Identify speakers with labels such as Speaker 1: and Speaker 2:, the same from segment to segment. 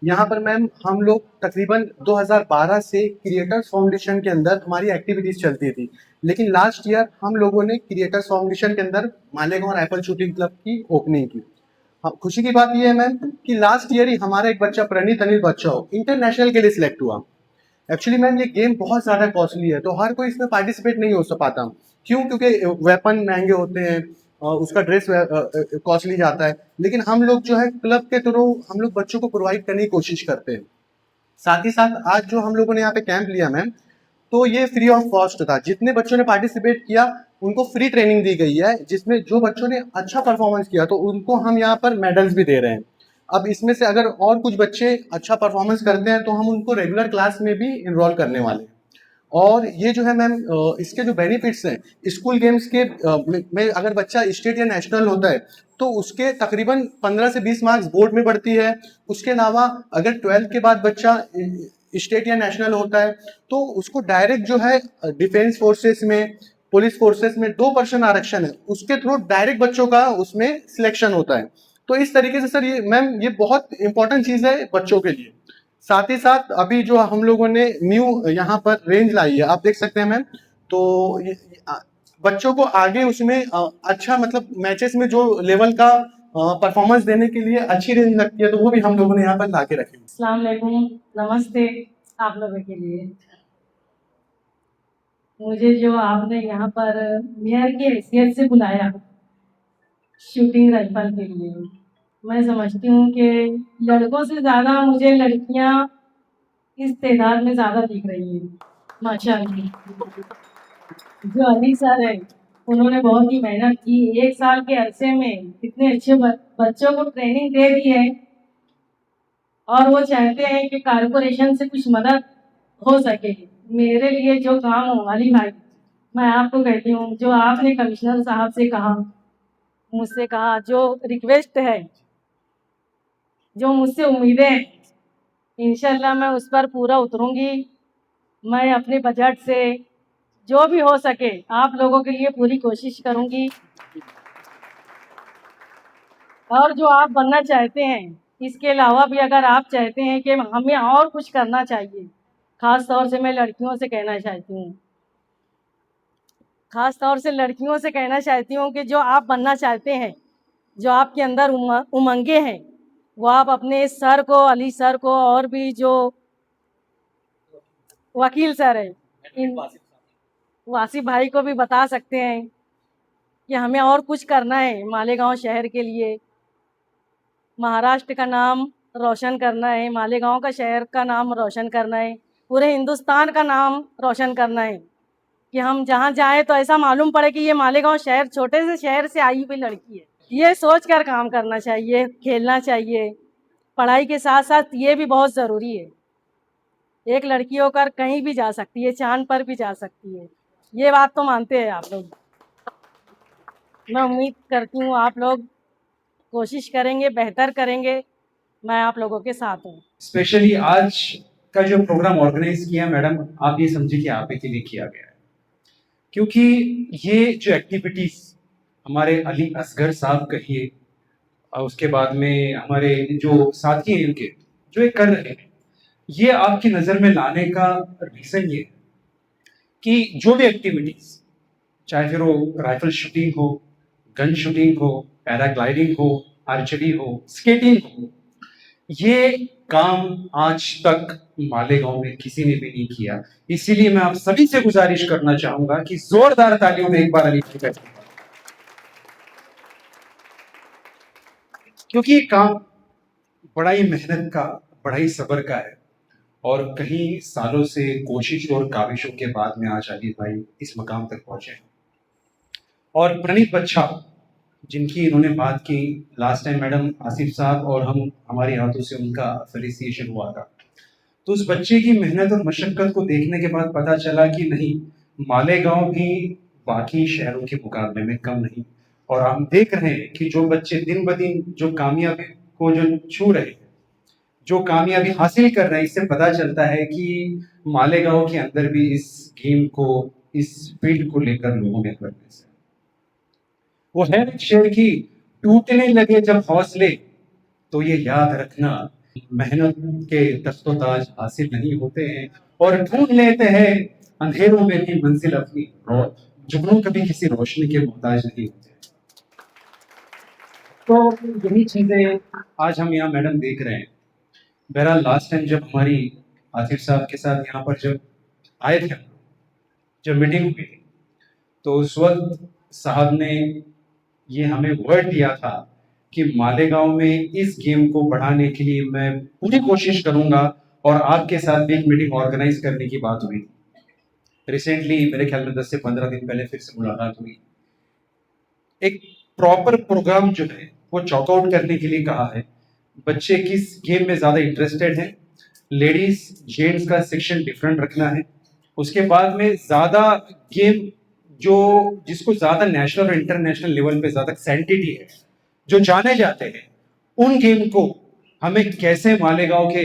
Speaker 1: यहाँ पर मैम हम लोग तकरीबन 2012 से क्रिएटर्स फाउंडेशन के अंदर हमारी एक्टिविटीज चलती थी। लेकिन लास्ट ईयर हम लोगों ने क्रिएटर्स फाउंडेशन के अंदर मालेगांव राइफल शूटिंग क्लब की ओपनिंग की। हाँ, खुशी की बात यह है मैम कि लास्ट ईयर ही हमारा एक बच्चा प्रणीत अनिल बच्चा हो इंटरनेशनल के लिए सिलेक्ट हुआ। एक्चुअली मैम ये गेम बहुत ज़्यादा कॉस्टली है, तो हर कोई इसमें पार्टिसिपेट नहीं हो पाता। क्यों? क्योंकि वेपन महंगे होते हैं, उसका ड्रेस कॉस्टली जाता है। लेकिन हम लोग जो है क्लब के थ्रू हम लोग बच्चों को प्रोवाइड करने की कोशिश करते हैं। साथ ही साथ आज जो हम लोगों ने यहाँ पे कैंप लिया मैम, तो ये फ्री ऑफ कॉस्ट था। जितने बच्चों ने पार्टिसिपेट किया उनको फ्री ट्रेनिंग दी गई है, जिसमें जो बच्चों ने अच्छा परफॉर्मेंस किया तो उनको हम यहाँ पर मेडल्स भी दे रहे हैं। अब इसमें से अगर और कुछ बच्चे अच्छा परफॉर्मेंस करते हैं तो हम उनको रेगुलर क्लास में भी इनरोल करने वाले हैं। और ये जो है मैम इसके जो बेनिफिट्स हैं स्कूल गेम्स के में अगर बच्चा स्टेट या नेशनल होता है तो उसके तकरीबन 15 से 20 मार्क्स बोर्ड में बढ़ती है। उसके अलावा अगर 12th के बाद बच्चा स्टेट या नेशनल होता है तो उसको डायरेक्ट जो है डिफेंस फोर्सेस में, पुलिस फोर्सेस में 2% आरक्षण है, उसके थ्रू डायरेक्ट बच्चों का उसमें सिलेक्शन होता है। तो इस तरीके से सर ये मैम ये बहुत इंपॉर्टेंट चीज़ है बच्चों के लिए। साथ ही साथ अभी जो हम लोगों ने न्यू यहाँ पर रेंज लाई है, आप देख सकते हैं मैम। तो ये बच्चों को आगे उसमें अच्छा मतलब मैचेस में जो लेवल का परफॉर्मेंस देने के लिए अच्छी रेंज लगती है, तो वो भी हम लोगों ने यहाँ पर ला के रखी।
Speaker 2: अस्सलाम वालेकुम, नमस्ते आप लोगों के लिए। मुझे जो आपने यहाँ पर मेयर की हैसियत से बुलाया शूटिंग राइफल के लिए, मैं समझती हूँ कि लड़कों से ज़्यादा मुझे लड़कियाँ इस तादाद में ज़्यादा दिख रही हैं माशाअल्लाह। जो अली सर है उन्होंने बहुत ही मेहनत की, 1 साल के अरसे में इतने अच्छे बच्चों को ट्रेनिंग दे दी है और वो चाहते हैं कि कारपोरेशन से कुछ मदद हो सके। मेरे लिए जो काम हो अली भाई, मैं आपको कहती हूँ जो आपने कमिश्नर साहब से कहा, मुझसे कहा, जो रिक्वेस्ट है, जो मुझसे उम्मीदें हैं, इंशाल्लाह मैं उस पर पूरा उतरूंगी। मैं अपने बजट से जो भी हो सके आप लोगों के लिए पूरी कोशिश करूंगी। और जो आप बनना चाहते हैं इसके अलावा भी अगर आप चाहते हैं कि हमें और कुछ करना चाहिए, ख़ास तौर से मैं लड़कियों से कहना चाहती हूँ, ख़ास तौर से लड़कियों से कहना चाहती हूँ कि जो आप बनना चाहते हैं, जो आपके अंदर उमंगे हैं, वो आप अपने सर को, अली सर को और भी जो वकील सर हैं, इन वासिफ भाई को भी बता सकते हैं कि हमें और कुछ करना है मालेगांव शहर के लिए। महाराष्ट्र का नाम रोशन करना है, मालेगांव का शहर का नाम रोशन करना है, पूरे हिंदुस्तान का नाम रोशन करना है कि हम जहाँ जाएं तो ऐसा मालूम पड़े कि ये मालेगांव शहर छोटे से शहर से आई हुई लड़की है। ये सोच कर काम करना चाहिए, खेलना चाहिए। पढ़ाई के साथ साथ ये भी बहुत ज़रूरी है। एक लड़की होकर कहीं भी जा सकती है, चांद पर भी जा सकती है। ये बात तो मानते हैं आप लोग। मैं उम्मीद करती हूँ आप लोग कोशिश करेंगे, बेहतर करेंगे। मैं आप लोगों के साथ हूँ।
Speaker 3: स्पेशली आज का जो प्रोग्राम ऑर्गेनाइज किया मैडम, आप ये समझिए कि आप ही के लिए किया गया है, क्योंकि ये जो एक्टिविटीज हमारे अली असगर साहब कहिए और उसके बाद में हमारे जो साथी हैं इनके जो ये कर रहे हैं, ये आपकी नज़र में लाने का रीज़न ये है कि जो भी एक्टिविटीज, चाहे फिर वो राइफल शूटिंग हो, गन शूटिंग हो, पैराग्लाइडिंग हो, आर्चरी हो, स्केटिंग हो, ये काम आज तक मालेगांव में किसी ने भी नहीं किया। इसीलिए मैं आप सभी से गुजारिश करना चाहूंगा कि जोरदार तालियों में एक बार अली भाई का, क्योंकि ये काम बड़ा ही मेहनत का, बड़ा ही सब्र का है और कई सालों से कोशिश और काविशों के बाद में आज अली भाई इस मकाम तक पहुंचे। और प्रणीत बच्चा जिनकी इन्होंने बात की लास्ट टाइम मैडम आसिफ साहब और हम हमारे हाथों से उनका फेलिसिएशन हुआ था, तो उस बच्चे की मेहनत और मशक्कत को देखने के बाद पता चला कि नहीं, मालेगांव भी बाकी शहरों के मुकाबले में कम नहीं। और हम देख रहे हैं कि जो बच्चे दिन ब दिन जो कामयाबी को जो छू रहे हैं, जो कामयाबी हासिल कर रहे हैं, इससे पता चलता है कि मालेगांव के अंदर भी इस गेम को, इस फील्ड को लेकर लोगों में अवेयरनेस है। वो है एक शेर की, टूटने लगे जब हौसले तो ये याद रखना, मेहनत के तख्तोताज हासिल नहीं होते हैं और ढूंढ लेते हैं अंधेरों में भी मंजिल अपनी। जुगनू कभी किसी रोशनी के मोहताज नहीं होते। तो यही चीजें आज हम यहाँ मैडम देख रहे हैं। बहरहाल लास्ट टाइम जब हमारी आसिफ साहब के साथ यहाँ पर जब आए थे, जब मीटिंग हुई थी, तो उस वक्त साहब ने ये हमें वर्ड दिया था कि मालेगांव में इस गेम को बढ़ाने के लिए मैं पूरी कोशिश करूंगा और आपके साथ भी एक मीटिंग ऑर्गेनाइज करने की बात हुई। रिसेंटली मेरे ख्याल में 10 से 15 दिन पहले फिर से मुलाकात हुई। एक प्रॉपर प्रोग्राम जो है वो चॉकआउट करने के लिए कहा है। बच्चे किस गेम में ज्यादा इंटरेस्टेड हैं, लेडीज जेंट्स का सेक्शन डिफरेंट रखना है। उसके बाद में ज्यादा गेम जो जिसको ज्यादा नेशनल और इंटरनेशनल लेवल पे ज्यादा सैंटिटी है, जो जाने जाते हैं, उन गेम को हमें कैसे मालेगांव के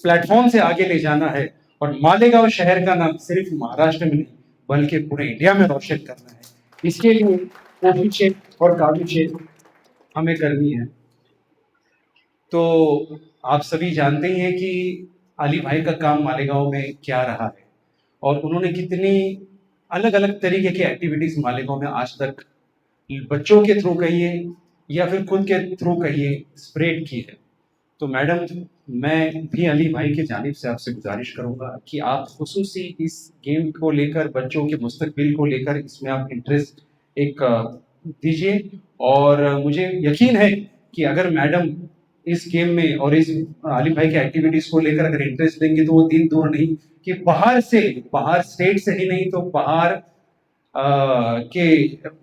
Speaker 3: प्लेटफॉर्म से आगे ले जाना है और मालेगांव शहर का नाम सिर्फ महाराष्ट्र में नहीं बल्कि पूरे इंडिया में रोशन करना है। इसके लिए कोशिशें और काविशें हमें करनी है। तो आप सभी जानते ही हैं कि अली भाई का काम मालेगांव में क्या रहा है और उन्होंने कितनी अलग अलग तरीके की एक्टिविटीज मालेगांव में आज तक बच्चों के थ्रू कहिए या फिर खुद के थ्रू कहिए स्प्रेड की है। तो मैडम, मैं भी अली भाई की जानिब से आपसे गुजारिश करूंगा कि आप खुसूसी इस गेम को लेकर, बच्चों के मुस्तकबिल को लेकर इसमें आप इंटरेस्ट एक दीजिए। और मुझे यकीन है कि अगर मैडम इस गेम में और इस आलिम भाई की एक्टिविटीज को लेकर अगर इंटरेस्ट देंगे तो वो दिन दूर नहीं कि बाहर स्टेट से ही नहीं तो बाहर के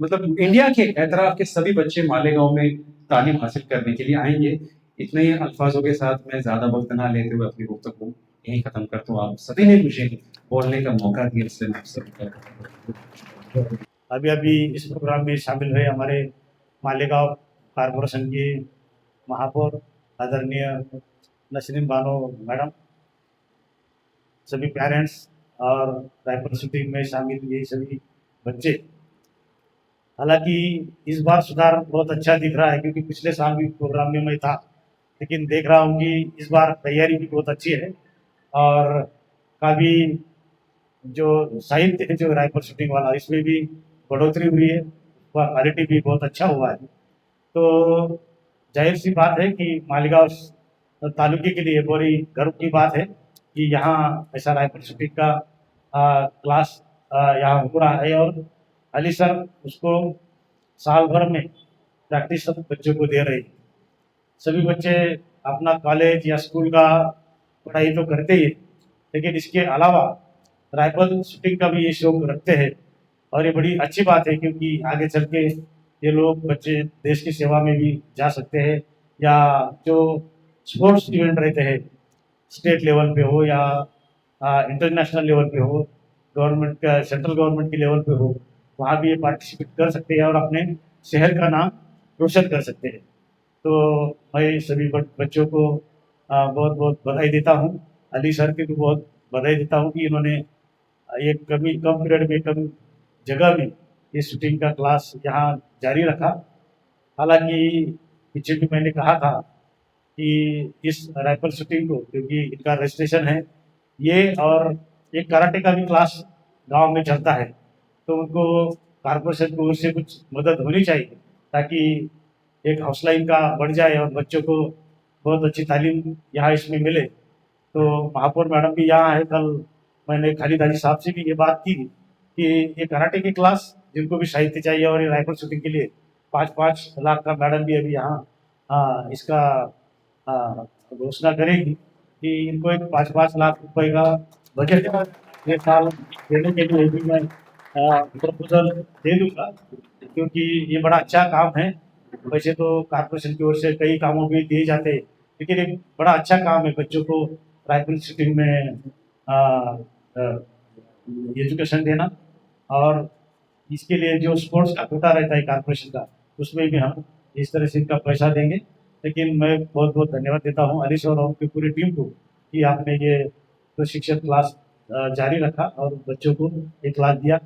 Speaker 3: मतलब इंडिया के एतराफ के सभी बच्चे मालेगांव में तालीम हासिल करने के लिए आएंगे। इतने ही अल्फाजों के साथ मैं ज्यादा वक्त ना लेते हुए अपनी गुफ्तगू यही खत्म करता हूँ। आप सभी ने मुझे बोलने का मौका दिया, इसलिए मैं आप सभी का
Speaker 4: अभी अभी इस प्रोग्राम में शामिल हुए हमारे मालेगांव कॉरपोरेशन के महापौर आदरणीय नसरीन बानो मैडम, सभी पेरेंट्स और राइफल शूटिंग में शामिल ये सभी बच्चे। हालांकि इस बार सुधार बहुत अच्छा दिख रहा है क्योंकि पिछले साल भी प्रोग्राम में मैं था, लेकिन देख रहा हूँ कि इस बार तैयारी भी बहुत अच्छी है और काफ़ी जो साहित्य है जो राइफल शूटिंग वाला इसमें भी बढ़ोतरी हुई है, वह क्वालिटी भी बहुत अच्छा हुआ है। तो जाहिर सी बात है कि मालेगांव तालुके के लिए बड़ी गर्व की बात है कि यहाँ ऐसा राइफल शूटिंग का क्लास यहाँ हो रहा है और अली सर उसको साल भर में प्रैक्टिस सब बच्चों को दे रहे हैं। सभी बच्चे अपना कॉलेज या स्कूल का पढ़ाई तो करते ही, लेकिन इसके अलावा राइफल शूटिंग का भी ये शौक रखते हैं और ये बड़ी अच्छी बात है क्योंकि आगे चल के ये लोग बच्चे देश की सेवा में भी जा सकते हैं या जो स्पोर्ट्स इवेंट रहते हैं स्टेट लेवल पे हो या इंटरनेशनल लेवल पे हो, गवर्नमेंट का सेंट्रल गवर्नमेंट के लेवल पे हो, वहाँ भी ये पार्टिसिपेट कर सकते हैं और अपने शहर का नाम रोशन कर सकते हैं। तो मैं सभी बच्चों को बहुत बहुत बधाई देता हूँ। अली सर की भी बहुत बधाई देता हूँ कि इन्होंने ये कम पीरियड में कम जगह में ये शूटिंग का क्लास यहाँ जारी रखा। हालांकि पीछे भी मैंने कहा था कि इस राइफल शूटिंग को, क्योंकि इनका रजिस्ट्रेशन है ये और एक कराटे का भी क्लास गांव में चलता है, तो उनको कॉरपोरेशन को उससे कुछ मदद होनी चाहिए ताकि एक हौसला इनका बढ़ जाए और बच्चों को बहुत अच्छी तालीम यहाँ इसमें मिले। तो महापौर मैडम भी यहाँ है, कल मैंने खालिद अली साहब से भी ये बात की कि ये कराटे की क्लास जिनको भी साहित्य चाहिए और ये राइफल शूटिंग के लिए 5-5 लाख का मैडम भी अभी यहाँ इसका घोषणा करेगी कि इनको एक 5-5 लाख रुपए का बजट ये साल देने के लिए भी मैं प्रपोजल दे दूँगा क्योंकि ये बड़ा अच्छा काम है। वैसे तो कॉर्पोरेशन की ओर से कई कामों भी दिए जाते हैं, लेकिन एक बड़ा अच्छा काम है बच्चों को राइफल शूटिंग में एजुकेशन देना। और इसके लिए जो स्पोर्ट्स का कोटा रहता है कॉर्पोरेशन का, उसमें भी हम इस तरह से इनका पैसा देंगे। लेकिन मैं बहुत बहुत धन्यवाद देता हूँ अली और उनकी पूरी टीम को कि आपने ये प्रशिक्षण क्लास जारी रखा और बच्चों को ये क्लास दिया।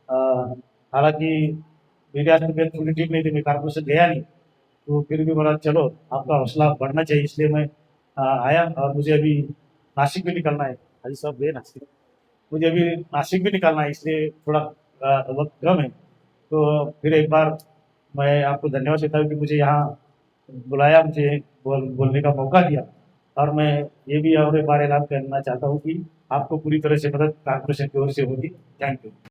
Speaker 4: हालांकि मेरे हाथ में थोड़ी ठीक नहीं थी, मैं कॉर्पोरेशन गया नहीं, तो फिर भी बोला चलो आपका हौसला बढ़ना चाहिए, इसलिए मैं आया और मुझे अभी नासिक भी निकलना है। हाजी साहब गए नासिक, मुझे अभी नासिक भी निकलना है, इसलिए थोड़ा वक्त कम है। तो फिर एक बार मैं आपको धन्यवाद देता हूँ कि मुझे यहाँ बुलाया, मुझे बोलने का मौका दिया। और मैं ये भी और एक बार ऐलान करना चाहता हूँ कि आपको पूरी तरह से मदद कॉर्पोरेशन की ओर से होगी। Thank you.